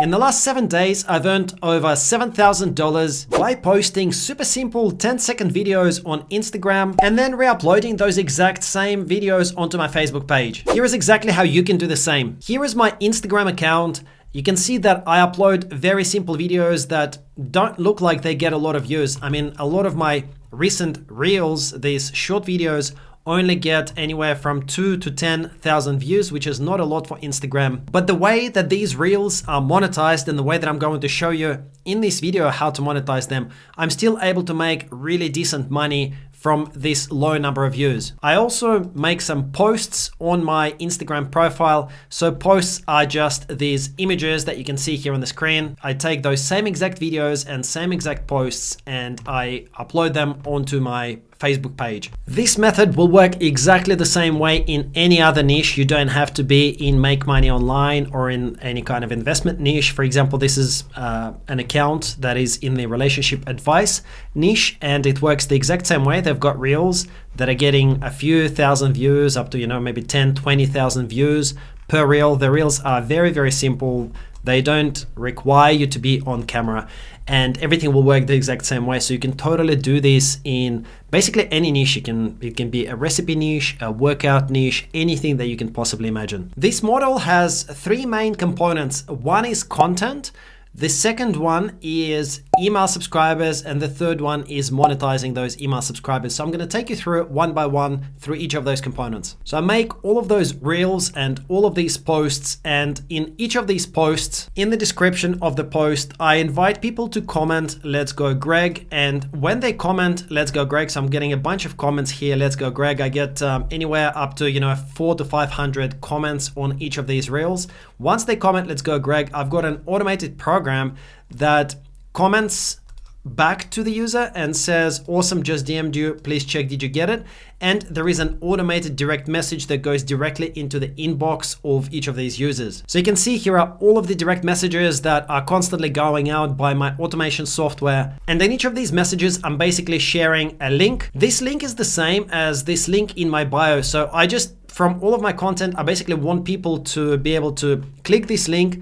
In the last 7 days, I've earned over $7,000 by posting super simple 10-second videos on Instagram and then re-uploading those exact same videos onto my Facebook page. Here is exactly how you can do the same. Here is my Instagram account. You can see that I upload very simple videos that don't look like they get a lot of views. I mean, a lot of my recent reels, these short videos, only get anywhere from 2,000 to 10,000 views, which is not a lot for Instagram. But the way that these reels are monetized and the way that I'm going to show you in this video how to monetize them, I'm still able to make really decent money from this low number of views. I also make some posts on my Instagram profile. So posts are just these images that you can see here on the screen. I take those same exact videos and same exact posts and I upload them onto my Facebook page. This method will work exactly the same way in any other niche. You don't have to be in make money online or in any kind of investment niche. For example, this is an account that is in the relationship advice niche and it works the exact same way. They've got reels that are getting a few thousand views up to, maybe 10, 20,000 views per reel. The reels are very, very simple. They don't require you to be on camera and everything will work the exact same way. So you can totally do this in basically any niche. It can be a recipe niche, a workout niche, anything that you can possibly imagine. This model has 3 main components. One is content. The second one is email subscribers, and the third one is monetizing those email subscribers. So I'm going to take you through it one by one through each of those components. So I make all of those reels and all of these posts, and in each of these posts, in the description of the post, I invite people to comment, "Let's go Greg." And when they comment, "Let's go Greg," so I'm getting a bunch of comments here, "Let's go Greg." I get anywhere up to 400 to 500 comments on each of these reels. Once they comment, "Let's go Greg," I've got an automated program that comments back to the user and says, "Awesome, just DM'd you, please check, did you get it?" And there is an automated direct message that goes directly into the inbox of each of these users. So you can see here are all of the direct messages that are constantly going out by my automation software. And in each of these messages, I'm basically sharing a link. This link is the same as this link in my bio. So from all of my content, I basically want people to be able to click this link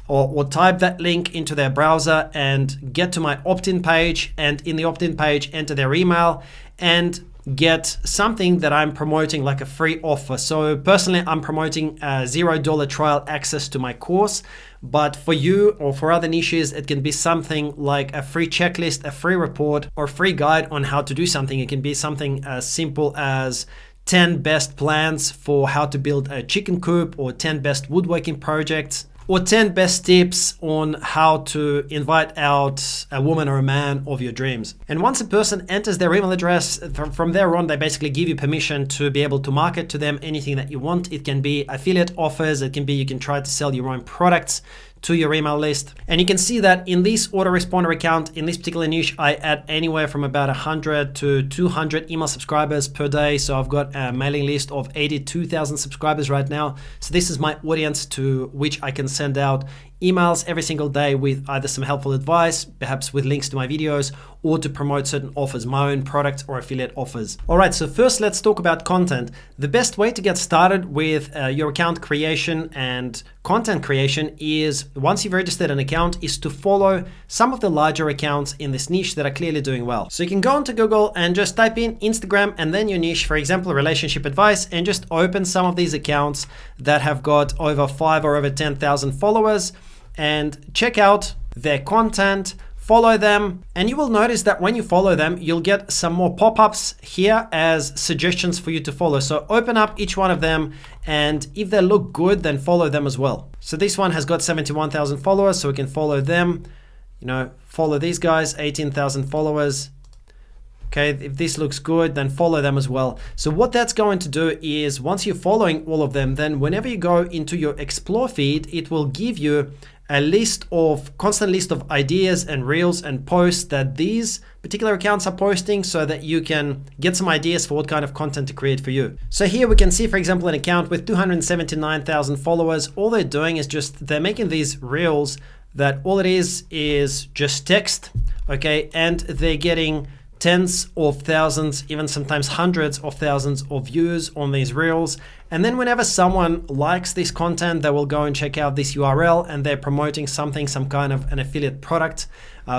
or type that link into their browser and get to my opt-in page, and in the opt-in page enter their email and get something that I'm promoting, like a free offer. So personally, I'm promoting a $0 trial access to my course, but for you or for other niches, it can be something like a free checklist, a free report, or free guide on how to do something. It can be something as simple as 10 best plans for how to build a chicken coop, or 10 best woodworking projects, or 10 best tips on how to invite out a woman or a man of your dreams. And once a person enters their email address, from there on, they basically give you permission to be able to market to them anything that you want. It can be affiliate offers. It can be you can try to sell your own products to your email list. And you can see that in this autoresponder account, in this particular niche, I add anywhere from about 100 to 200 email subscribers per day. So I've got a mailing list of 82,000 subscribers right now. So this is my audience to which I can send out emails every single day with either some helpful advice, perhaps with links to my videos, or to promote certain offers, my own products or affiliate offers. All right, so first let's talk about content. The best way to get started with your account creation and content creation is, once you've registered an account, is to follow some of the larger accounts in this niche that are clearly doing well. So you can go onto Google and just type in Instagram and then your niche, for example, relationship advice, and just open some of these accounts that have got over 5 or over 10,000 followers and check out their content, follow them, and you will notice that when you follow them, you'll get some more pop-ups here as suggestions for you to follow. So open up each one of them, and if they look good, then follow them as well. So this one has got 71,000 followers, so we can follow them. Follow these guys, 18,000 followers. Okay, if this looks good, then follow them as well. So what that's going to do is, once you're following all of them, then whenever you go into your explore feed, it will give you a constant list of ideas and reels and posts that these particular accounts are posting, so that you can get some ideas for what kind of content to create for you. So here we can see, for example, an account with 279,000 followers. All they're doing is they're making these reels that all it is just text, okay? And they're getting tens of thousands, even sometimes hundreds of thousands of views on these reels. And then whenever someone likes this content, they will go and check out this URL, and they're promoting something, some kind of an affiliate product,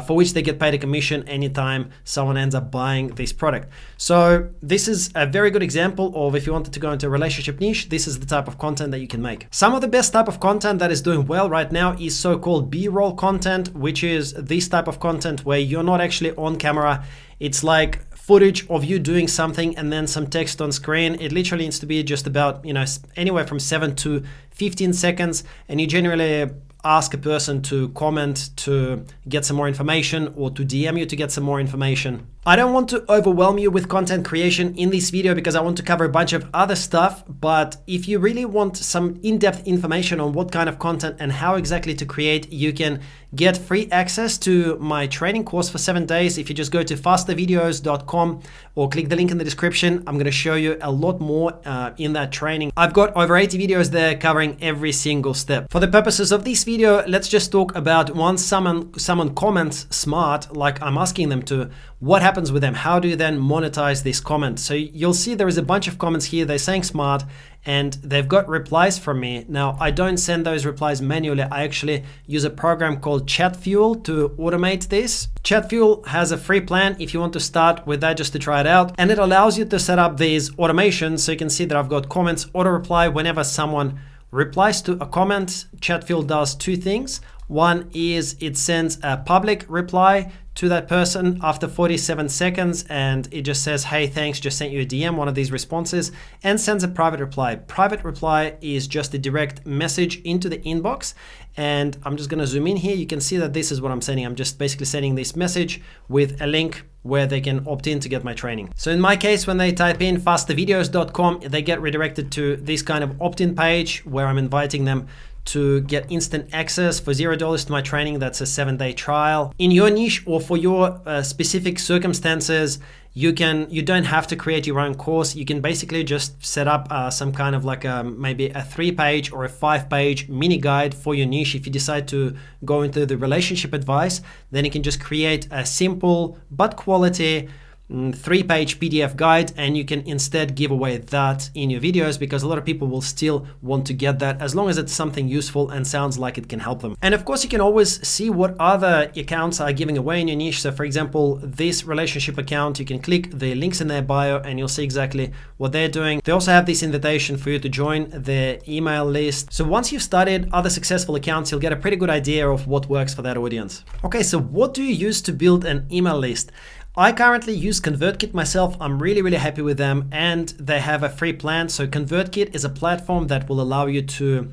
for which they get paid a commission anytime someone ends up buying this product. So this is a very good example of, if you wanted to go into a relationship niche, this is the type of content that you can make. Some of the best type of content that is doing well right now is so-called B-roll content, which is this type of content where you're not actually on camera. It's like footage of you doing something and then some text on screen. It literally needs to be just about, anywhere from 7 to 15 seconds. And you generally ask a person to comment to get some more information, or to DM you to get some more information. I don't want to overwhelm you with content creation in this video because I want to cover a bunch of other stuff. But if you really want some in-depth information on what kind of content and how exactly to create, you can get free access to my training course for 7 days. If you just go to fastervideos.com or click the link in the description, I'm going to show you a lot more in that training. I've got over 80 videos there covering every single step. For the purposes of this video, let's just talk about once someone comments smart, like I'm asking them to, what happens with them? How do you then monetize this comment? So you'll see there is a bunch of comments here. They're saying smart and they've got replies from me. Now, I don't send those replies manually. I actually use a program called ChatFuel to automate this. ChatFuel has a free plan if you want to start with that, just to try it out. And it allows you to set up these automations. So you can see that I've got comments auto reply. Whenever someone replies to a comment, ChatFuel does two things. One is it sends a public reply to that person after 47 seconds, and it just says, hey, thanks, just sent you a DM, one of these responses, and sends a private reply. Private reply is just a direct message into the inbox. And I'm just gonna zoom in here. You can see that this is what I'm sending. I'm just basically sending this message with a link where they can opt in to get my training. So in my case, when they type in fastervideos.com, they get redirected to this kind of opt-in page where I'm inviting them to get instant access for $0 to my training. That's a 7-day trial. In your niche or for your specific circumstances, you don't have to create your own course. You can basically just set up some kind of like maybe a 3-page or a 5-page mini guide for your niche. If you decide to go into the relationship advice, then you can just create a simple but quality 3-page PDF guide, and you can instead give away that in your videos, because a lot of people will still want to get that as long as it's something useful and sounds like it can help them. And of course, you can always see what other accounts are giving away in your niche. So for example, this relationship account, you can click the links in their bio and you'll see exactly what they're doing. They also have this invitation for you to join their email list. So once you've studied other successful accounts, you'll get a pretty good idea of what works for that audience. Okay, so what do you use to build an email list? I currently use ConvertKit myself. I'm really happy with them, and they have a free plan. So ConvertKit is a platform that will allow you to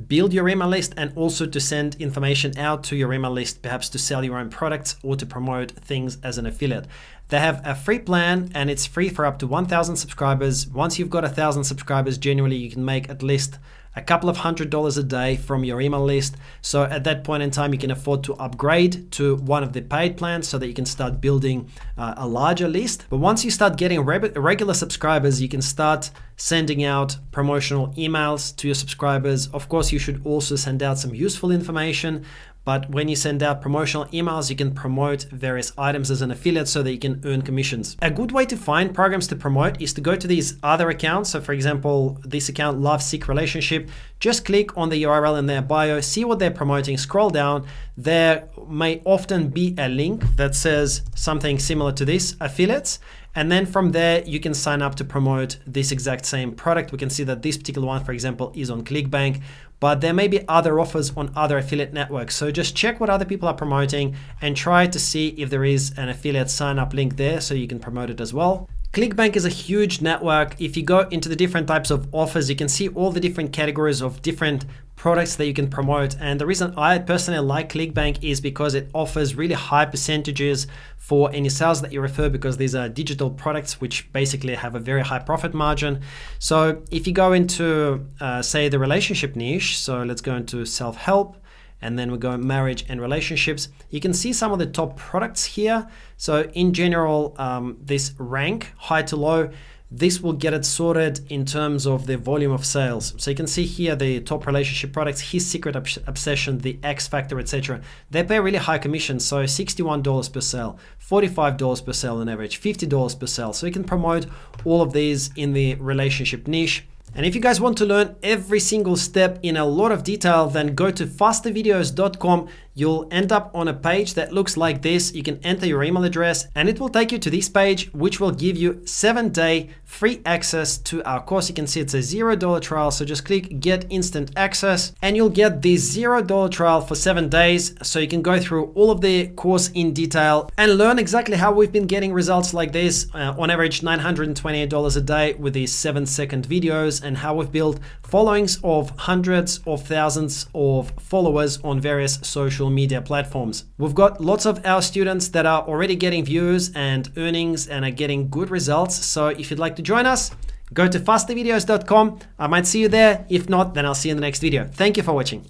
build your email list and also to send information out to your email list, perhaps to sell your own products or to promote things as an affiliate. They have a free plan and it's free for up to 1,000 subscribers. Once you've got 1,000 subscribers, generally you can make at least a couple of $100s a day from your email list. So at that point in time, you can afford to upgrade to one of the paid plans so that you can start building a larger list. But once you start getting regular subscribers, you can start sending out promotional emails to your subscribers. Of course, you should also send out some useful information. But when you send out promotional emails, you can promote various items as an affiliate so that you can earn commissions. A good way to find programs to promote is to go to these other accounts. So for example, this account, Love Sick Relationship, just click on the URL in their bio, see what they're promoting, scroll down. There may often be a link that says something similar to this, affiliates. And then from there, you can sign up to promote this exact same product. We can see that this particular one, for example, is on ClickBank, but there may be other offers on other affiliate networks. So just check what other people are promoting and try to see if there is an affiliate sign up link there so you can promote it as well. ClickBank is a huge network. If you go into the different types of offers, you can see all the different categories of different products that you can promote. And the reason I personally like ClickBank is because it offers really high percentages for any sales that you refer, because these are digital products which basically have a very high profit margin. So if you go into, say, the relationship niche, so let's go into self-help, and then we go marriage and relationships. You can see some of the top products here. So in general, this rank high to low, this will get it sorted in terms of the volume of sales. So you can see here the top relationship products, His Secret Obsession, the X Factor, etc. They pay really high commissions. So $61 per sale, $45 per sale on average, $50 per sale. So you can promote all of these in the relationship niche. And if you guys want to learn every single step in a lot of detail, then go to fastervideos.com. You'll end up on a page that looks like this. You can enter your email address and it will take you to this page, which will give you 7-day free access to our course. You can see it's a $0 trial. So just click get instant access and you'll get this $0 trial for 7 days. So you can go through all of the course in detail and learn exactly how we've been getting results like this, on average $928 a day with these 7-second videos, and how we've built followings of hundreds of thousands of followers on various social media platforms. We've got lots of our students that are already getting views and earnings and are getting good results. So if you'd like to join us, go to fastervideos.com. I might see you there. If not, then I'll see you in the next video. Thank you for watching.